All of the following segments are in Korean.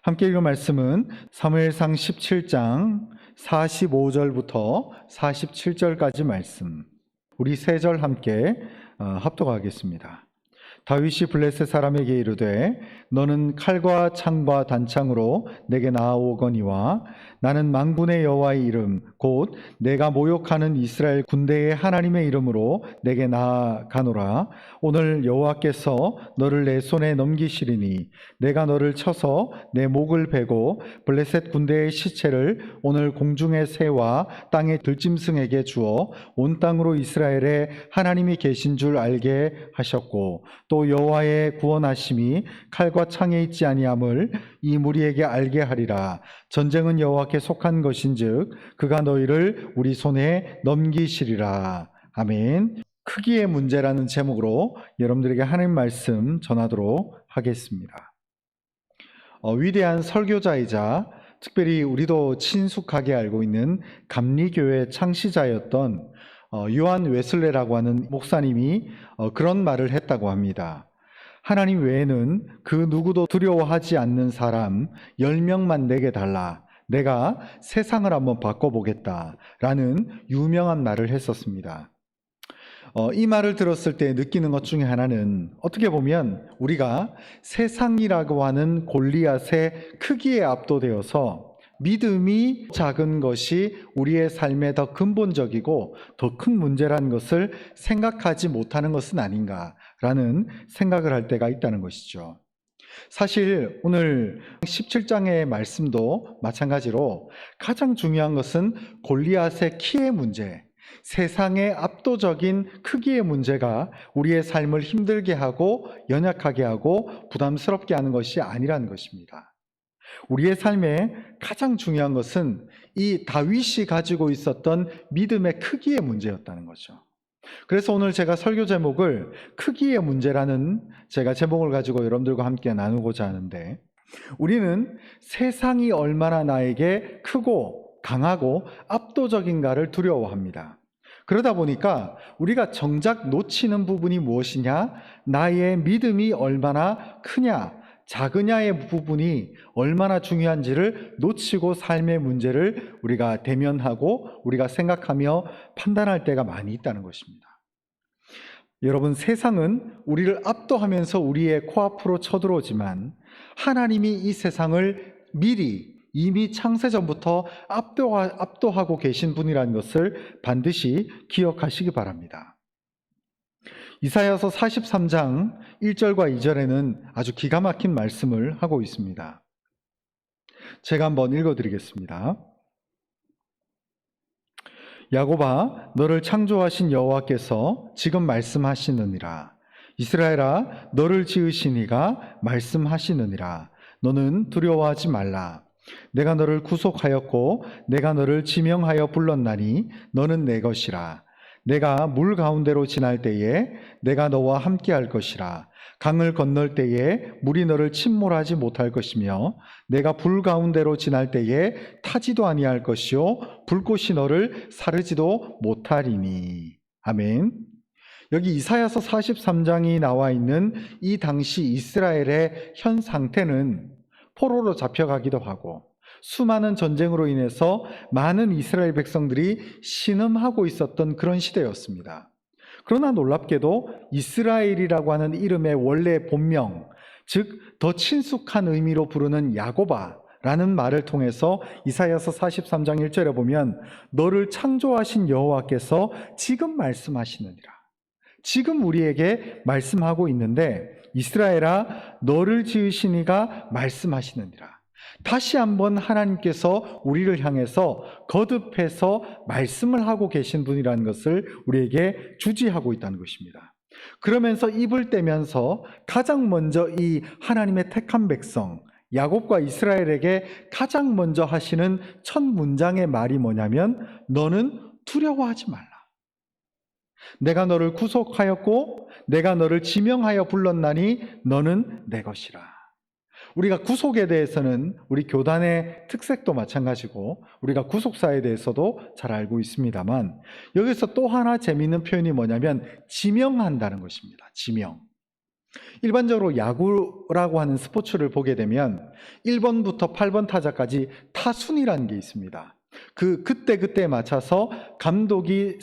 함께 읽은 말씀은 사무엘상 17장 45절부터 47절까지 말씀. 우리 세 절 함께 합독하겠습니다. 다윗이 블레셋 사람에게 이르되 너는 칼과 창과 단창으로 내게 나아오거니와 나는 만군의 여호와의 이름 곧 내가 모욕하는 이스라엘 군대의 하나님의 이름으로 내게 나아가노라. 오늘 여호와께서 너를 내 손에 넘기시리니 내가 너를 쳐서 내 목을 베고 블레셋 군대의 시체를 오늘 공중의 새와 땅의 들짐승에게 주어 온 땅으로 이스라엘에 하나님이 계신 줄 알게 하셨고 또 여호와의 구원하심이 칼과 창에 있지 아니함을 이 무리에게 알게 하리라. 전쟁은 여호와께 속한 것인즉 그가 너희를 우리 손에 넘기시리라. 아멘. 크기의 문제라는 제목으로 여러분들에게 하나님 말씀 전하도록 하겠습니다. 위대한 설교자이자 특별히 우리도 친숙하게 알고 있는 감리교회 창시자였던 요한 웨슬레라고 하는 목사님이 그런 말을 했다고 합니다. 하나님 외에는 그 누구도 두려워하지 않는 사람 10명만 내게 달라. 내가 세상을 한번 바꿔보겠다라는 유명한 말을 했었습니다. 이 말을 들었을 때 느끼는 것 중에 하나는 어떻게 보면 우리가 세상이라고 하는 골리앗의 크기에 압도되어서 믿음이 작은 것이 우리의 삶에 더 근본적이고 더 큰 문제라는 것을 생각하지 못하는 것은 아닌가라는 생각을 할 때가 있다는 것이죠. 사실 오늘 17장의 말씀도 마찬가지로 가장 중요한 것은 골리앗의 키의 문제, 세상의 압도적인 크기의 문제가 우리의 삶을 힘들게 하고 연약하게 하고 부담스럽게 하는 것이 아니라는 것입니다. 우리의 삶에 가장 중요한 것은 이 다윗이 가지고 있었던 믿음의 크기의 문제였다는 거죠. 그래서 오늘 제가 설교 제목을 크기의 문제라는 제가 제목을 가지고 여러분들과 함께 나누고자 하는데, 우리는 세상이 얼마나 나에게 크고 강하고 압도적인가를 두려워합니다. 그러다 보니까 우리가 정작 놓치는 부분이 무엇이냐? 나의 믿음이 얼마나 크냐, 작으냐의 부분이 얼마나 중요한지를 놓치고 삶의 문제를 우리가 대면하고 우리가 생각하며 판단할 때가 많이 있다는 것입니다. 여러분, 세상은 우리를 압도하면서 우리의 코앞으로 쳐들어오지만 하나님이 이 세상을 미리 이미 창세전부터 압도하고 계신 분이라는 것을 반드시 기억하시기 바랍니다. 이사야서 43장 1절과 2절에는 아주 기가 막힌 말씀을 하고 있습니다. 제가 한번 읽어드리겠습니다. 야곱아, 너를 창조하신 여호와께서 지금 말씀하시느니라. 이스라엘아, 너를 지으신 이가 말씀하시느니라. 너는 두려워하지 말라. 내가 너를 구속하였고 내가 너를 지명하여 불렀나니 너는 내 것이라. 내가 물 가운데로 지날 때에 내가 너와 함께 할 것이라. 강을 건널 때에 물이 너를 침몰하지 못할 것이며 내가 불 가운데로 지날 때에 타지도 아니할 것이요 불꽃이 너를 사르지도 못하리니. 아멘. 여기 이사야서 43장이 나와 있는 이 당시 이스라엘의 현 상태는 포로로 잡혀가기도 하고 수많은 전쟁으로 인해서 많은 이스라엘 백성들이 신음하고 있었던 그런 시대였습니다. 그러나 놀랍게도 이스라엘이라고 하는 이름의 원래 본명, 즉 더 친숙한 의미로 부르는 야곱아라는 말을 통해서 이사야서 43장 1절에 보면 너를 창조하신 여호와께서 지금 말씀하시느니라. 지금 우리에게 말씀하고 있는데 이스라엘아, 너를 지으신 이가 말씀하시느니라. 다시 한번 하나님께서 우리를 향해서 거듭해서 말씀을 하고 계신 분이라는 것을 우리에게 주지하고 있다는 것입니다. 그러면서 입을 떼면서 가장 먼저 이 하나님의 택한 백성 야곱과 이스라엘에게 가장 먼저 하시는 첫 문장의 말이 뭐냐면 너는 두려워하지 말라. 내가 너를 구속하였고 내가 너를 지명하여 불렀나니 너는 내 것이라. 우리가 구속에 대해서는 우리 교단의 특색도 마찬가지고 우리가 구속사에 대해서도 잘 알고 있습니다만 여기서 또 하나 재미있는 표현이 뭐냐면 지명한다는 것입니다. 지명. 일반적으로 야구라고 하는 스포츠를 보게 되면 1번부터 8번 타자까지 타순이라는 게 있습니다. 그때그때에 맞춰서 감독이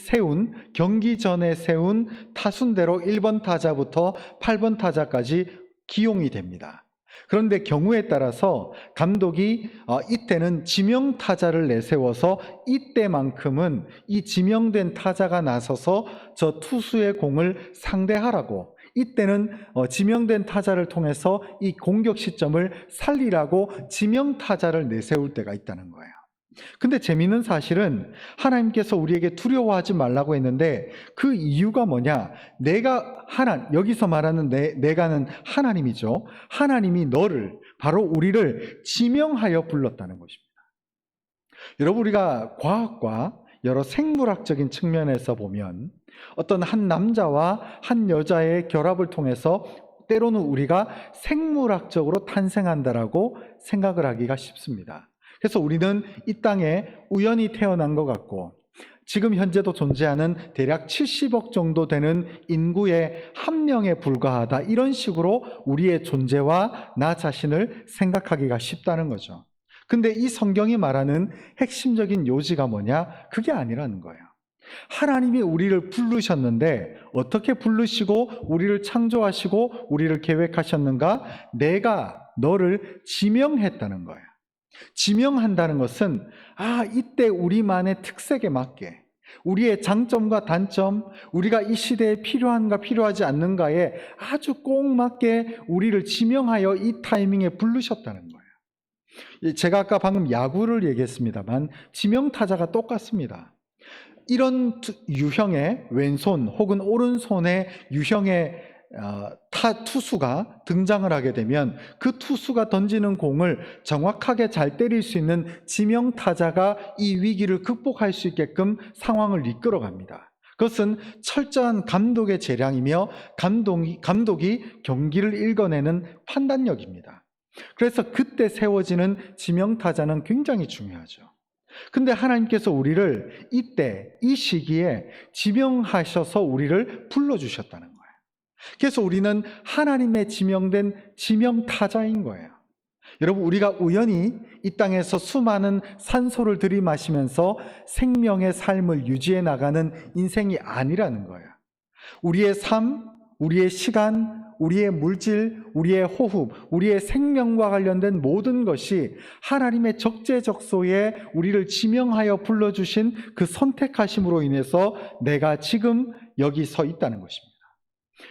경기 전에 세운 타순대로 1번 타자부터 8번 타자까지 기용이 됩니다. 그런데 경우에 따라서 감독이 이때는 지명 타자를 내세워서 이때만큼은 이 지명된 타자가 나서서 저 투수의 공을 상대하라고, 이때는 지명된 타자를 통해서 이 공격 시점을 살리라고 지명 타자를 내세울 때가 있다는 거예요. 근데 재미있는 사실은 하나님께서 우리에게 두려워하지 말라고 했는데 그 이유가 뭐냐? 여기서 말하는 내가는 하나님이죠. 하나님이 바로 우리를 지명하여 불렀다는 것입니다. 여러분, 우리가 과학과 여러 생물학적인 측면에서 보면 어떤 한 남자와 한 여자의 결합을 통해서 때로는 우리가 생물학적으로 탄생한다라고 생각을 하기가 쉽습니다. 그래서 우리는 이 땅에 우연히 태어난 것 같고 지금 현재도 존재하는 대략 70억 정도 되는 인구의 한 명에 불과하다, 이런 식으로 우리의 존재와 나 자신을 생각하기가 쉽다는 거죠. 근데 이 성경이 말하는 핵심적인 요지가 뭐냐? 그게 아니라는 거예요. 하나님이 우리를 부르셨는데 어떻게 부르시고 우리를 창조하시고 우리를 계획하셨는가? 내가 너를 지명했다는 거예요. 지명한다는 것은 이때 우리만의 특색에 맞게, 우리의 장점과 단점, 우리가 이 시대에 필요한가 필요하지 않는가에 아주 꼭 맞게 우리를 지명하여 이 타이밍에 부르셨다는 거예요. 제가 아까 방금 야구를 얘기했습니다만 지명타자가 똑같습니다. 이런 유형의 왼손 혹은 오른손의 유형의 투수가 등장을 하게 되면 그 투수가 던지는 공을 정확하게 잘 때릴 수 있는 지명타자가 이 위기를 극복할 수 있게끔 상황을 이끌어 갑니다. 그것은 철저한 감독의 재량이며 감독이 경기를 읽어내는 판단력입니다. 그래서 그때 세워지는 지명타자는 굉장히 중요하죠. 근데 하나님께서 우리를 이 시기에 지명하셔서 우리를 불러주셨다는 거예요. 그래서 우리는 하나님의 지명된 지명타자인 거예요. 여러분, 우리가 우연히 이 땅에서 수많은 산소를 들이마시면서 생명의 삶을 유지해 나가는 인생이 아니라는 거예요. 우리의 삶, 우리의 시간, 우리의 물질, 우리의 호흡, 우리의 생명과 관련된 모든 것이 하나님의 적재적소에 우리를 지명하여 불러주신 그 선택하심으로 인해서 내가 지금 여기 서 있다는 것입니다.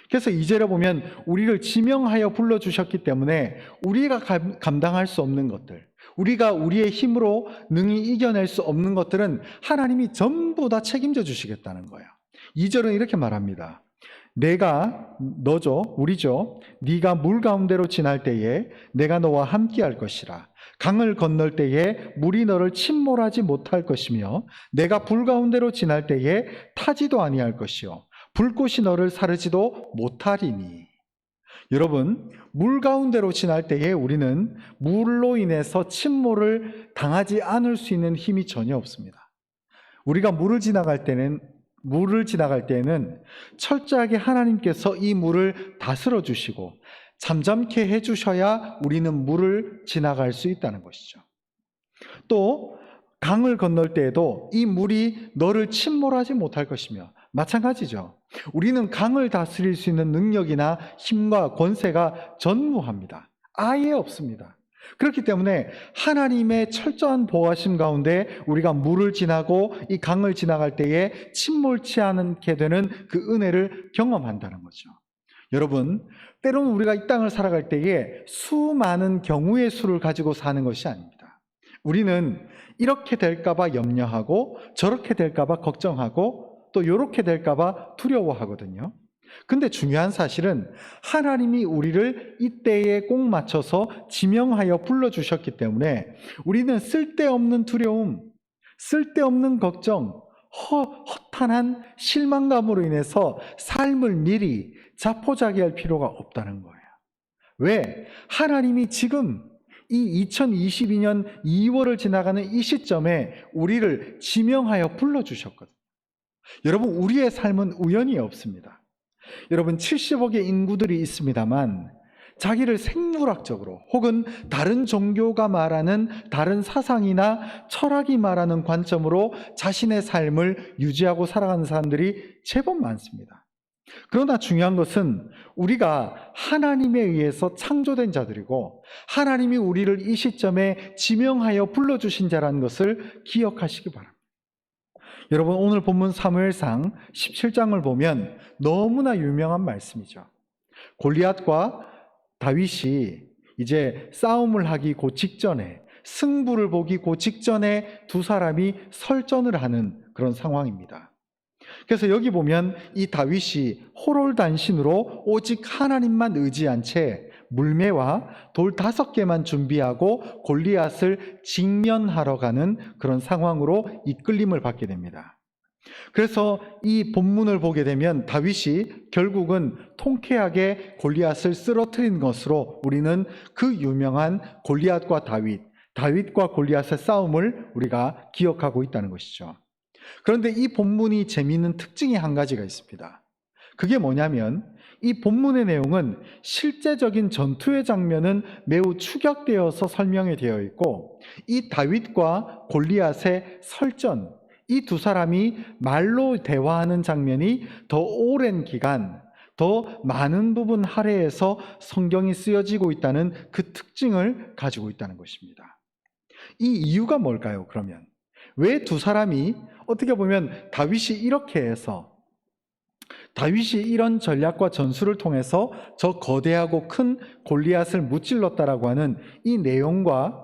그래서 2절에 보면 우리를 지명하여 불러주셨기 때문에 우리가 감당할 수 없는 것들, 우리가 우리의 힘으로 능히 이겨낼 수 없는 것들은 하나님이 전부 다 책임져 주시겠다는 거예요. 2절은 이렇게 말합니다. 우리죠. 네가 물 가운데로 지날 때에 내가 너와 함께 할 것이라. 강을 건널 때에 물이 너를 침몰하지 못할 것이며 내가 불 가운데로 지날 때에 타지도 아니할 것이요 불꽃이 너를 사르지도 못하리니. 여러분, 물 가운데로 지날 때에 우리는 물로 인해서 침몰을 당하지 않을 수 있는 힘이 전혀 없습니다. 우리가 물을 지나갈 때는 철저하게 하나님께서 이 물을 다스려 주시고 잠잠케 해주셔야 우리는 물을 지나갈 수 있다는 것이죠. 또 강을 건널 때에도 이 물이 너를 침몰하지 못할 것이며, 마찬가지죠. 우리는 강을 다스릴 수 있는 능력이나 힘과 권세가 전무합니다. 아예 없습니다. 그렇기 때문에 하나님의 철저한 보호하심 가운데 우리가 물을 지나고 이 강을 지나갈 때에 침몰치 않게 되는 그 은혜를 경험한다는 거죠. 여러분, 때로는 우리가 이 땅을 살아갈 때에 수많은 경우의 수를 가지고 사는 것이 아닙니다. 우리는 이렇게 될까봐 염려하고 저렇게 될까봐 걱정하고 또 이렇게 될까봐 두려워하거든요. 근데 중요한 사실은 하나님이 우리를 이때에 꼭 맞춰서 지명하여 불러주셨기 때문에 우리는 쓸데없는 두려움, 쓸데없는 걱정, 허탄한 실망감으로 인해서 삶을 미리 자포자기할 필요가 없다는 거예요. 왜? 하나님이 지금 이 2022년 2월을 지나가는 이 시점에 우리를 지명하여 불러주셨거든요. 여러분, 우리의 삶은 우연이 없습니다. 여러분 70억의 인구들이 있습니다만 자기를 생물학적으로 혹은 다른 종교가 말하는 다른 사상이나 철학이 말하는 관점으로 자신의 삶을 유지하고 살아가는 사람들이 제법 많습니다. 그러나 중요한 것은 우리가 하나님에 의해서 창조된 자들이고 하나님이 우리를 이 시점에 지명하여 불러주신 자라는 것을 기억하시기 바랍니다. 여러분 오늘 본문 사무엘상 17장을 보면 너무나 유명한 말씀이죠. 골리앗과 다윗이 이제 싸움을 하기 그 직전에, 승부를 보기 그 직전에 두 사람이 설전을 하는 그런 상황입니다. 그래서 여기 보면 이 다윗이 호롤단신으로 오직 하나님만 의지한 채 물매와 돌 5개만 준비하고 골리앗을 직면하러 가는 그런 상황으로 이끌림을 받게 됩니다. 그래서 이 본문을 보게 되면 다윗이 결국은 통쾌하게 골리앗을 쓰러뜨린 것으로 우리는 그 유명한 골리앗과 다윗과 골리앗의 싸움을 우리가 기억하고 있다는 것이죠. 그런데 이 본문이 재미있는 특징이 한 가지가 있습니다. 그게 뭐냐면 이 본문의 내용은 실제적인 전투의 장면은 매우 축약되어서 설명이 되어 있고 이 다윗과 골리앗의 설전, 이 두 사람이 말로 대화하는 장면이 더 오랜 기간, 더 많은 부분 할애해서 성경이 쓰여지고 있다는 그 특징을 가지고 있다는 것입니다. 이 이유가 뭘까요, 그러면? 왜 두 사람이 어떻게 보면 다윗이 이렇게 해서 다윗이 이런 전략과 전술을 통해서 저 거대하고 큰 골리앗을 무찔렀다라고 하는 이 내용과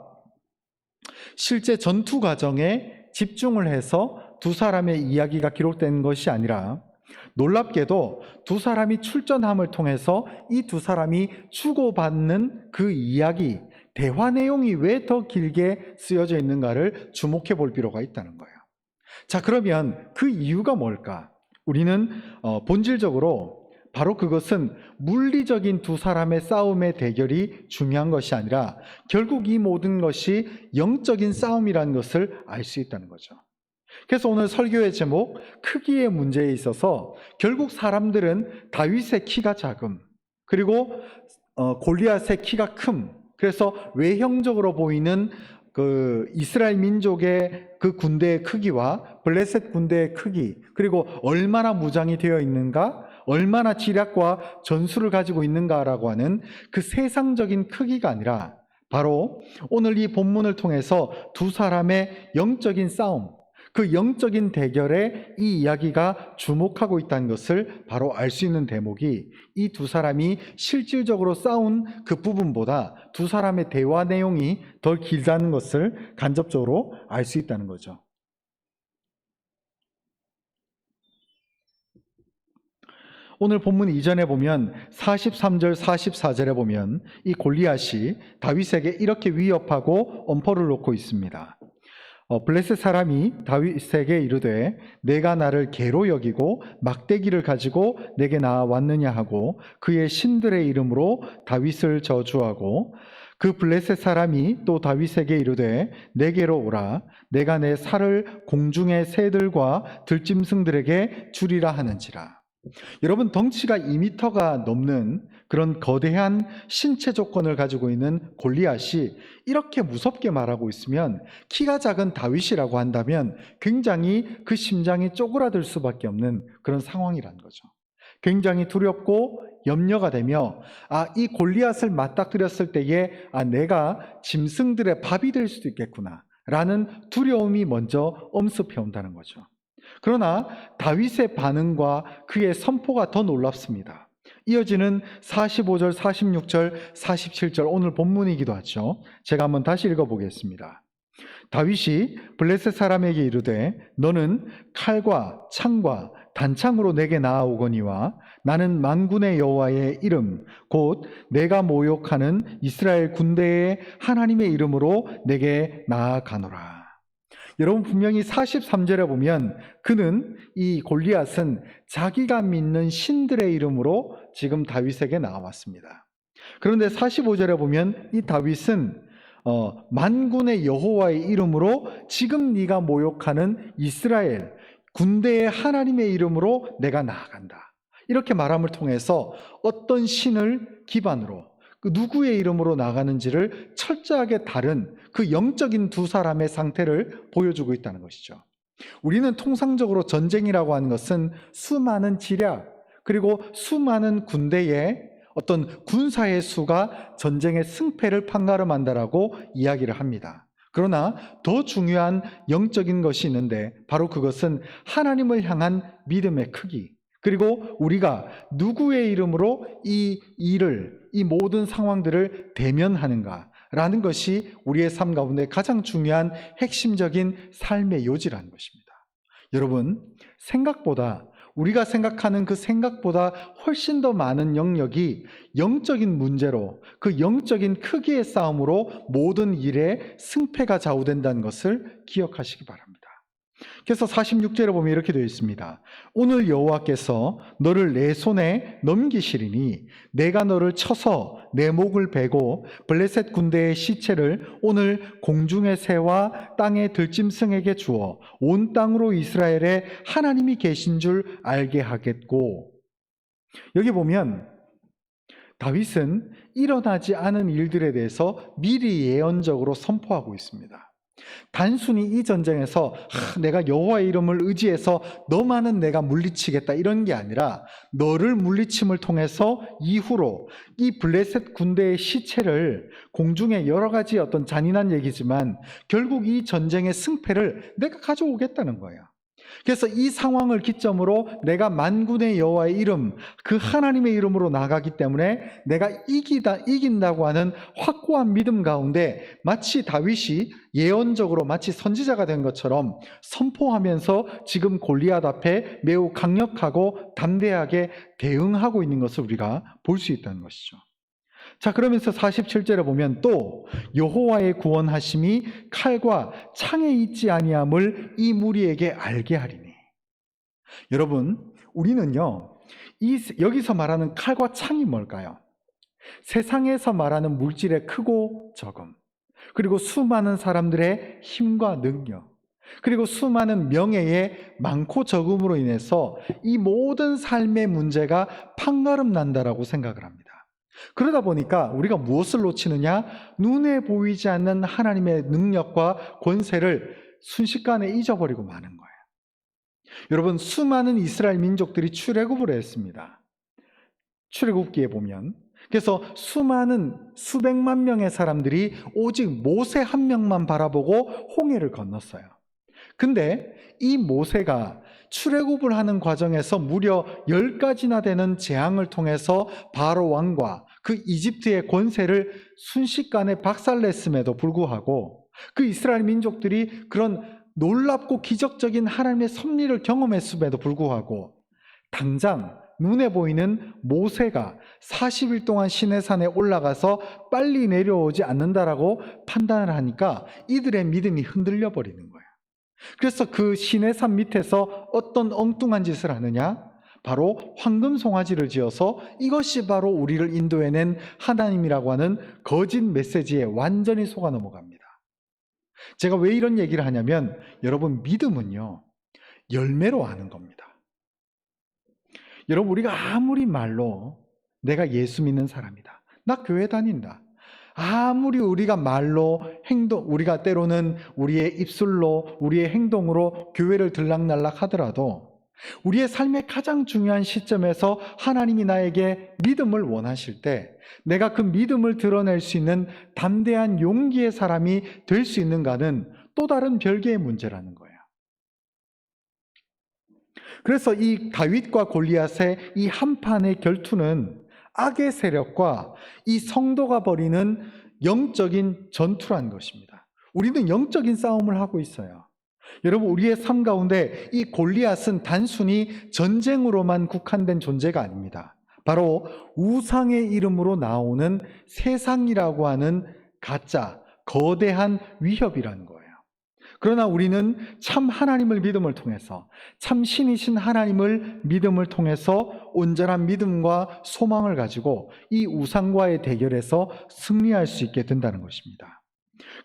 실제 전투 과정에 집중을 해서 두 사람의 이야기가 기록된 것이 아니라 놀랍게도 두 사람이 출전함을 통해서 이 두 사람이 주고받는 그 이야기, 대화 내용이 왜 더 길게 쓰여져 있는가를 주목해 볼 필요가 있다는 거예요. 자, 그러면 그 이유가 뭘까? 우리는 본질적으로 바로 그것은 물리적인 두 사람의 싸움의 대결이 중요한 것이 아니라 결국 이 모든 것이 영적인 싸움이라는 것을 알 수 있다는 거죠. 그래서 오늘 설교의 제목, 크기의 문제에 있어서 결국 사람들은 다윗의 키가 작음, 그리고 골리앗의 키가 큼, 그래서 외형적으로 보이는 그 이스라엘 민족의 그 군대의 크기와 블레셋 군대의 크기, 그리고 얼마나 무장이 되어 있는가, 얼마나 지략과 전술을 가지고 있는가라고 하는 그 세상적인 크기가 아니라 바로 오늘 이 본문을 통해서 두 사람의 영적인 싸움, 그 영적인 대결에 이 이야기가 주목하고 있다는 것을 바로 알 수 있는 대목이 이 두 사람이 실질적으로 싸운 그 부분보다 두 사람의 대화 내용이 더 길다는 것을 간접적으로 알 수 있다는 거죠. 오늘 본문 이전에 보면 43절, 44절에 보면 이 골리앗이 다윗에게 이렇게 위협하고 엄포를 놓고 있습니다. 블레셋 사람이 다윗에게 이르되 내가 나를 개로 여기고 막대기를 가지고 내게 나왔느냐 하고 그의 신들의 이름으로 다윗을 저주하고 그 블레셋 사람이 또 다윗에게 이르되 내게로 오라 내가 내 살을 공중의 새들과 들짐승들에게 주리라 하는지라. 여러분 덩치가 2m가 넘는 그런 거대한 신체 조건을 가지고 있는 골리앗이 이렇게 무섭게 말하고 있으면 키가 작은 다윗이라고 한다면 굉장히 그 심장이 쪼그라들 수밖에 없는 그런 상황이라는 거죠. 굉장히 두렵고 염려가 되며 이 골리앗을 맞닥뜨렸을 때에 내가 짐승들의 밥이 될 수도 있겠구나 라는 두려움이 먼저 엄습해 온다는 거죠. 그러나 다윗의 반응과 그의 선포가 더 놀랍습니다. 이어지는 45절, 46절, 47절 오늘 본문이기도 하죠. 제가 한번 다시 읽어보겠습니다. 다윗이 블레셋 사람에게 이르되 너는 칼과 창과 단창으로 내게 나아오거니와 나는 만군의 여호와의 이름 곧 내가 모욕하는 이스라엘 군대의 하나님의 이름으로 내게 나아가노라. 여러분 분명히 43절에 보면 그는 이 골리앗은 자기가 믿는 신들의 이름으로 지금 다윗에게 나왔습니다. 그런데 45절에 보면 이 다윗은 만군의 여호와의 이름으로 지금 네가 모욕하는 이스라엘 군대의 하나님의 이름으로 내가 나아간다. 이렇게 말함을 통해서 어떤 신을 기반으로 그 누구의 이름으로 나가는지를 철저하게 다른 그 영적인 두 사람의 상태를 보여주고 있다는 것이죠. 우리는 통상적으로 전쟁이라고 하는 것은 수많은 지략, 그리고 수많은 군대의 어떤 군사의 수가 전쟁의 승패를 판가름한다라고 이야기를 합니다. 그러나 더 중요한 영적인 것이 있는데 바로 그것은 하나님을 향한 믿음의 크기, 그리고 우리가 누구의 이름으로 이 일을, 이 모든 상황들을 대면하는가라는 것이 우리의 삶 가운데 가장 중요한 핵심적인 삶의 요지라는 것입니다. 여러분, 생각보다 우리가 생각하는 그 생각보다 훨씬 더 많은 영역이 영적인 문제로, 그 영적인 크기의 싸움으로 모든 일에 승패가 좌우된다는 것을 기억하시기 바랍니다. 그래서 46절에 보면 이렇게 되어 있습니다. 오늘 여호와께서 너를 내 손에 넘기시리니 내가 너를 쳐서 내 목을 베고 블레셋 군대의 시체를 오늘 공중의 새와 땅의 들짐승에게 주어 온 땅으로 이스라엘에 하나님이 계신 줄 알게 하겠고. 여기 보면 다윗은 일어나지 않은 일들에 대해서 미리 예언적으로 선포하고 있습니다. 단순히 이 전쟁에서 내가 여호와의 이름을 의지해서 너만은 내가 물리치겠다 이런 게 아니라 너를 물리침을 통해서 이후로 이 블레셋 군대의 시체를 공중에 여러 가지 어떤 잔인한 얘기지만 결국 이 전쟁의 승패를 내가 가져오겠다는 거예요. 그래서 이 상황을 기점으로 내가 만군의 여호와의 이름, 그 하나님의 이름으로 나가기 때문에 내가 이긴다고 하는 확고한 믿음 가운데 마치 다윗이 예언적으로 마치 선지자가 된 것처럼 선포하면서 지금 골리앗 앞에 매우 강력하고 담대하게 대응하고 있는 것을 우리가 볼 수 있다는 것이죠. 자, 그러면서 47절에 보면 또 여호와의 구원하심이 칼과 창에 있지 아니함을 이 무리에게 알게 하리니. 여러분, 우리는요, 여기서 말하는 칼과 창이 뭘까요? 세상에서 말하는 물질의 크고 적음, 그리고 수많은 사람들의 힘과 능력, 그리고 수많은 명예의 많고 적음으로 인해서 이 모든 삶의 문제가 판가름 난다라고 생각을 합니다. 그러다 보니까 우리가 무엇을 놓치느냐? 눈에 보이지 않는 하나님의 능력과 권세를 순식간에 잊어버리고 마는 거예요. 여러분, 수많은 이스라엘 민족들이 출애굽을 했습니다. 출애굽기에 보면 그래서 수백만 명의 사람들이 오직 모세 한 명만 바라보고 홍해를 건넜어요. 근데 이 모세가 출애굽을 하는 과정에서 무려 10가지나 되는 재앙을 통해서 바로 왕과 그 이집트의 권세를 순식간에 박살냈음에도 불구하고 그 이스라엘 민족들이 그런 놀랍고 기적적인 하나님의 섭리를 경험했음에도 불구하고 당장 눈에 보이는 모세가 40일 동안 시내산에 올라가서 빨리 내려오지 않는다라고 판단을 하니까 이들의 믿음이 흔들려 버리는 거예요. 그래서 그 시내산 밑에서 어떤 엉뚱한 짓을 하느냐? 바로 황금 송아지를 지어서 이것이 바로 우리를 인도해낸 하나님이라고 하는 거짓 메시지에 완전히 속아 넘어갑니다. 제가 왜 이런 얘기를 하냐면 여러분, 믿음은요, 열매로 아는 겁니다. 여러분, 우리가 아무리 말로 내가 예수 믿는 사람이다, 나 교회 다닌다, 아무리 우리가 말로 우리가 때로는 우리의 입술로 우리의 행동으로 교회를 들락날락 하더라도 우리의 삶의 가장 중요한 시점에서 하나님이 나에게 믿음을 원하실 때 내가 그 믿음을 드러낼 수 있는 담대한 용기의 사람이 될 수 있는가는 또 다른 별개의 문제라는 거예요. 그래서 이 다윗과 골리앗의 이 한판의 결투는 악의 세력과 이 성도가 벌이는 영적인 전투란 것입니다. 우리는 영적인 싸움을 하고 있어요. 여러분, 우리의 삶 가운데 이 골리앗은 단순히 전쟁으로만 국한된 존재가 아닙니다. 바로 우상의 이름으로 나오는 세상이라고 하는 가짜, 거대한 위협이라는 거예요. 그러나 우리는 참 하나님을 믿음을 통해서, 참 신이신 하나님을 믿음을 통해서 온전한 믿음과 소망을 가지고 이 우상과의 대결에서 승리할 수 있게 된다는 것입니다.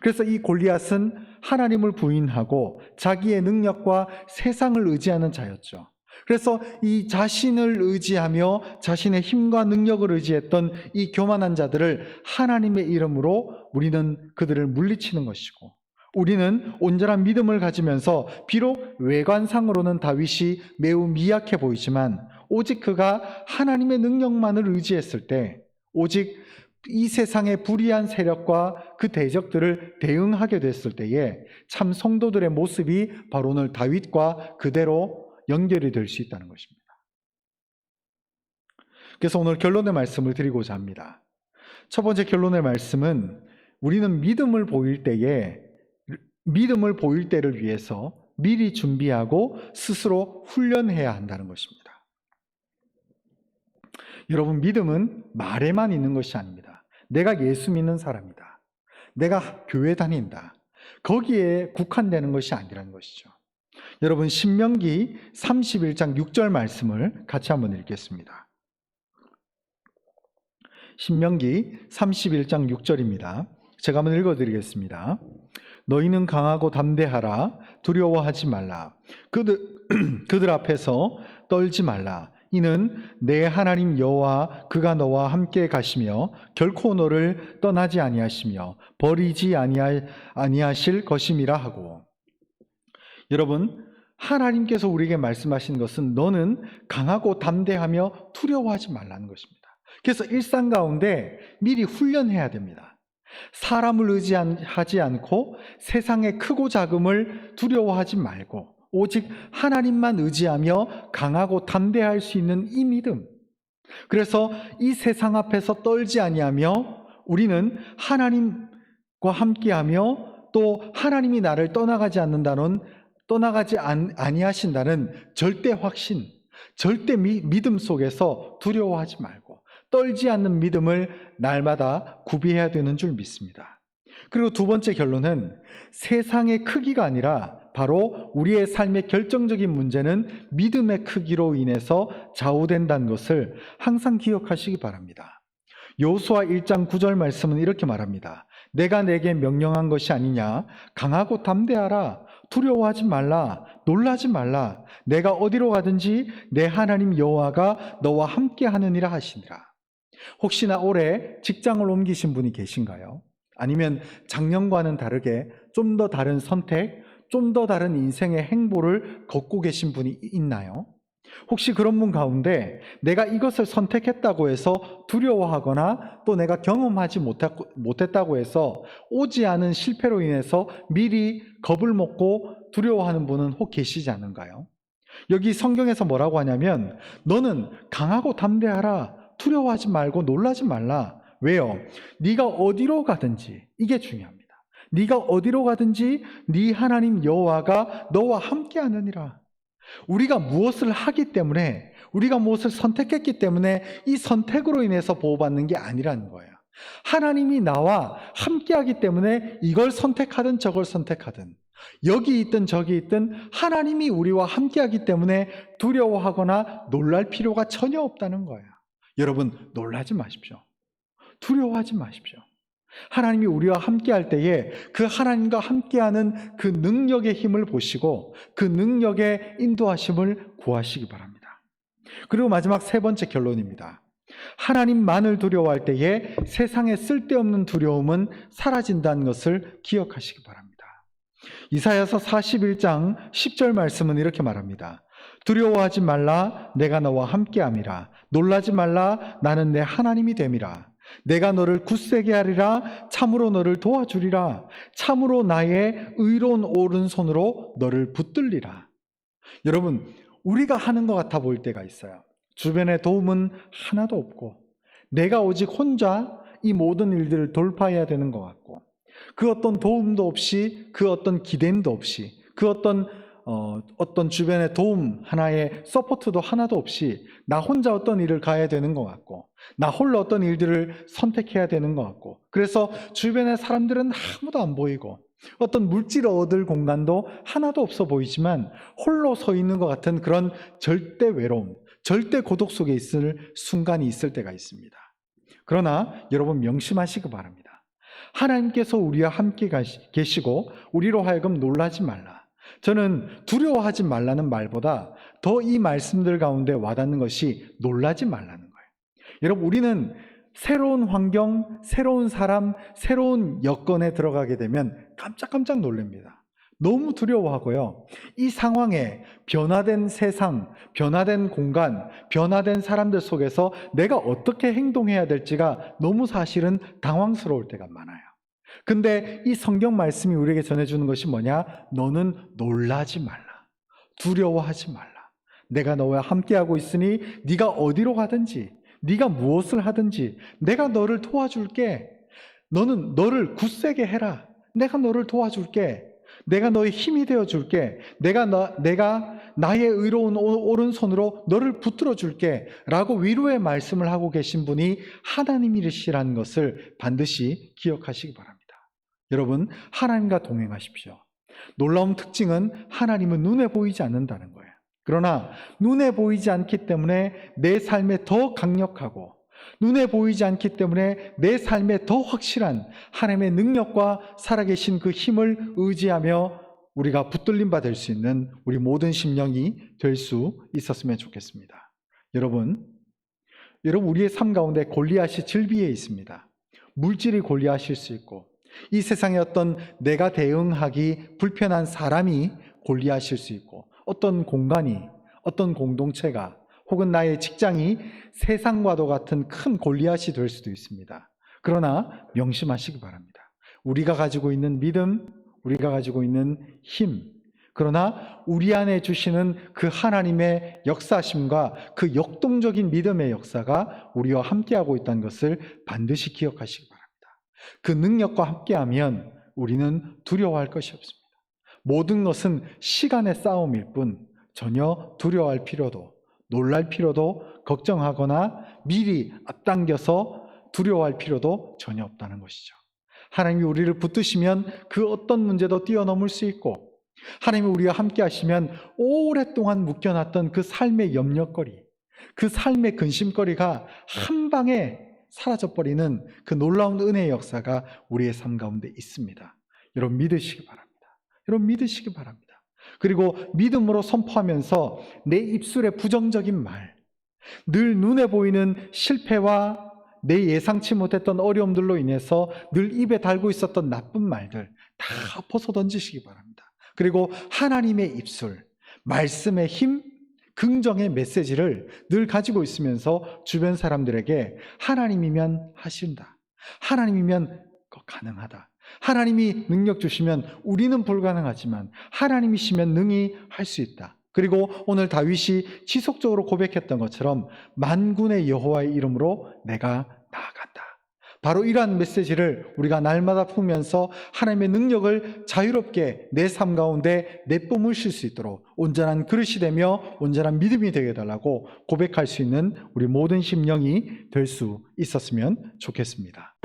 그래서 이 골리앗은 하나님을 부인하고 자기의 능력과 세상을 의지하는 자였죠. 그래서 이 자신을 의지하며 자신의 힘과 능력을 의지했던 이 교만한 자들을 하나님의 이름으로 우리는 그들을 물리치는 것이고, 우리는 온전한 믿음을 가지면서 비록 외관상으로는 다윗이 매우 미약해 보이지만 오직 그가 하나님의 능력만을 의지했을 때, 오직 이 세상의 불의한 세력과 그 대적들을 대응하게 됐을 때에 참 성도들의 모습이 바로 오늘 다윗과 그대로 연결이 될 수 있다는 것입니다. 그래서 오늘 결론의 말씀을 드리고자 합니다. 첫 번째 결론의 말씀은 우리는 믿음을 보일 때를 위해서 미리 준비하고 스스로 훈련해야 한다는 것입니다. 여러분, 믿음은 말에만 있는 것이 아닙니다. 내가 예수 믿는 사람이다, 내가 교회 다닌다, 거기에 국한되는 것이 아니라는 것이죠. 여러분, 신명기 31장 6절 말씀을 같이 한번 읽겠습니다. 신명기 31장 6절입니다. 제가 한번 읽어드리겠습니다. 너희는 강하고 담대하라. 두려워하지 말라. 그들 앞에서 떨지 말라. 이는 내 하나님 여호와 그가 너와 함께 가시며 결코 너를 떠나지 아니하시며 버리지 아니하실 것임이라 하고. 여러분, 하나님께서 우리에게 말씀하신 것은 너는 강하고 담대하며 두려워하지 말라는 것입니다. 그래서 일상 가운데 미리 훈련해야 됩니다. 사람을 의지하지 않고 세상의 크고 작음을 두려워하지 말고 오직 하나님만 의지하며 강하고 담대할 수 있는 이 믿음. 그래서 이 세상 앞에서 떨지 아니하며 우리는 하나님과 함께하며 또 하나님이 나를 떠나가지 아니하신다는 절대 확신, 절대 믿음 속에서 두려워하지 말고 떨지 않는 믿음을 날마다 구비해야 되는 줄 믿습니다. 그리고 두 번째 결론은 세상의 크기가 아니라 바로 우리의 삶의 결정적인 문제는 믿음의 크기로 인해서 좌우된다는 것을 항상 기억하시기 바랍니다. 여호수아 1장 9절 말씀은 이렇게 말합니다. 내가 내게 명령한 것이 아니냐? 강하고 담대하라. 두려워하지 말라. 놀라지 말라. 내가 어디로 가든지 내 하나님 여호와가 너와 함께 하느니라 하시니라. 혹시나 올해 직장을 옮기신 분이 계신가요? 아니면 작년과는 다르게 좀 더 다른 선택, 좀 더 다른 인생의 행보를 걷고 계신 분이 있나요? 혹시 그런 분 가운데 내가 이것을 선택했다고 해서 두려워하거나 또 내가 경험하지 못했다고 해서 오지 않은 실패로 인해서 미리 겁을 먹고 두려워하는 분은 혹 계시지 않은가요? 여기 성경에서 뭐라고 하냐면 너는 강하고 담대하라. 두려워하지 말고 놀라지 말라. 왜요? 네가 어디로 가든지, 이게 중요합니다. 네가 어디로 가든지 네 하나님 여호와가 너와 함께 하느니라. 우리가 무엇을 하기 때문에, 우리가 무엇을 선택했기 때문에 이 선택으로 인해서 보호받는 게 아니라는 거예요. 하나님이 나와 함께하기 때문에 이걸 선택하든 저걸 선택하든, 여기 있든 저기 있든 하나님이 우리와 함께하기 때문에 두려워하거나 놀랄 필요가 전혀 없다는 거예요. 여러분, 놀라지 마십시오. 두려워하지 마십시오. 하나님이 우리와 함께할 때에 그 하나님과 함께하는 그 능력의 힘을 보시고 그 능력의 인도하심을 구하시기 바랍니다. 그리고 마지막 세 번째 결론입니다. 하나님만을 두려워할 때에 세상에 쓸데없는 두려움은 사라진다는 것을 기억하시기 바랍니다. 이사야서 41장 10절 말씀은 이렇게 말합니다. 두려워하지 말라. 내가 너와 함께함이라. 놀라지 말라. 나는 내 하나님이 됨이라. 내가 너를 굳세게 하리라. 참으로 너를 도와주리라. 참으로 나의 의로운 오른손으로 너를 붙들리라. 여러분, 우리가 하는 것 같아 보일 때가 있어요. 주변에 도움은 하나도 없고 내가 오직 혼자 이 모든 일들을 돌파해야 되는 것 같고 그 어떤 도움도 없이, 그 어떤 기대임도 없이, 그 어떤 주변의 도움 하나의 서포트도 하나도 없이 나 혼자 어떤 일을 가야 되는 것 같고 나 홀로 어떤 일들을 선택해야 되는 것 같고, 그래서 주변의 사람들은 아무도 안 보이고 어떤 물질을 얻을 공간도 하나도 없어 보이지만 홀로 서 있는 것 같은 그런 절대 외로움, 절대 고독 속에 있을 순간이 있을 때가 있습니다. 그러나 여러분, 명심하시기 바랍니다. 하나님께서 우리와 함께 계시고 우리로 하여금 놀라지 말라. 저는 두려워하지 말라는 말보다 더 이 말씀들 가운데 와닿는 것이 놀라지 말라는 거예요. 여러분, 우리는 새로운 환경, 새로운 사람, 새로운 여건에 들어가게 되면 깜짝깜짝 놀랍니다. 너무 두려워하고요. 이 상황에 변화된 세상, 변화된 공간, 변화된 사람들 속에서 내가 어떻게 행동해야 될지가 너무 사실은 당황스러울 때가 많아요. 근데 이 성경 말씀이 우리에게 전해주는 것이 뭐냐? 너는 놀라지 말라. 두려워하지 말라. 내가 너와 함께하고 있으니 네가 어디로 가든지, 네가 무엇을 하든지 내가 너를 도와줄게. 너는 너를 굳세게 해라. 내가 너를 도와줄게. 내가 너의 힘이 되어줄게. 내가 나의 의로운 오른손으로 너를 붙들어 줄게 라고 위로의 말씀을 하고 계신 분이 하나님이시라는 것을 반드시 기억하시기 바랍니다. 여러분, 하나님과 동행하십시오. 놀라운 특징은 하나님은 눈에 보이지 않는다는 거예요. 그러나 눈에 보이지 않기 때문에 내 삶에 더 강력하고, 눈에 보이지 않기 때문에 내 삶에 더 확실한 하나님의 능력과 살아계신 그 힘을 의지하며 우리가 붙들림 받을 수 있는 우리 모든 심령이 될 수 있었으면 좋겠습니다. 여러분, 우리의 삶 가운데 골리앗이 질비해 있습니다. 물질이 골리앗일 수 있고, 이 세상에 어떤 내가 대응하기 불편한 사람이 골리앗일 수 있고, 어떤 공간이, 어떤 공동체가, 혹은 나의 직장이 세상과도 같은 큰 골리앗이 될 수도 있습니다. 그러나 명심하시기 바랍니다. 우리가 가지고 있는 믿음, 우리가 가지고 있는 힘, 그러나 우리 안에 주시는 그 하나님의 역사심과 그 역동적인 믿음의 역사가 우리와 함께하고 있다는 것을 반드시 기억하시기 바랍니다. 그 능력과 함께하면 우리는 두려워할 것이 없습니다. 모든 것은 시간의 싸움일 뿐 전혀 두려워할 필요도, 놀랄 필요도, 걱정하거나 미리 앞당겨서 두려워할 필요도 전혀 없다는 것이죠. 하나님이 우리를 붙드시면 그 어떤 문제도 뛰어넘을 수 있고, 하나님이 우리와 함께 하시면 오랫동안 묶여놨던 그 삶의 염려거리, 그 삶의 근심거리가 한 방에 사라져버리는 그 놀라운 은혜의 역사가 우리의 삶 가운데 있습니다. 여러분, 믿으시기 바랍니다. 여러분, 믿으시기 바랍니다. 그리고 믿음으로 선포하면서 내 입술의 부정적인 말, 늘 눈에 보이는 실패와 내 예상치 못했던 어려움들로 인해서 늘 입에 달고 있었던 나쁜 말들 다 벗어 던지시기 바랍니다. 그리고 하나님의 입술, 말씀의 힘, 긍정의 메시지를 늘 가지고 있으면서 주변 사람들에게 하나님이면 하신다, 하나님이면 가능하다, 하나님이 능력 주시면 우리는 불가능하지만 하나님이시면 능히 할 수 있다. 그리고 오늘 다윗이 지속적으로 고백했던 것처럼 만군의 여호와의 이름으로 내가 나아간다. 바로 이러한 메시지를 우리가 날마다 품으면서 하나님의 능력을 자유롭게 내 삶 가운데 내뿜을 수 있도록 온전한 그릇이 되며 온전한 믿음이 되게 해달라고 고백할 수 있는 우리 모든 심령이 될 수 있었으면 좋겠습니다.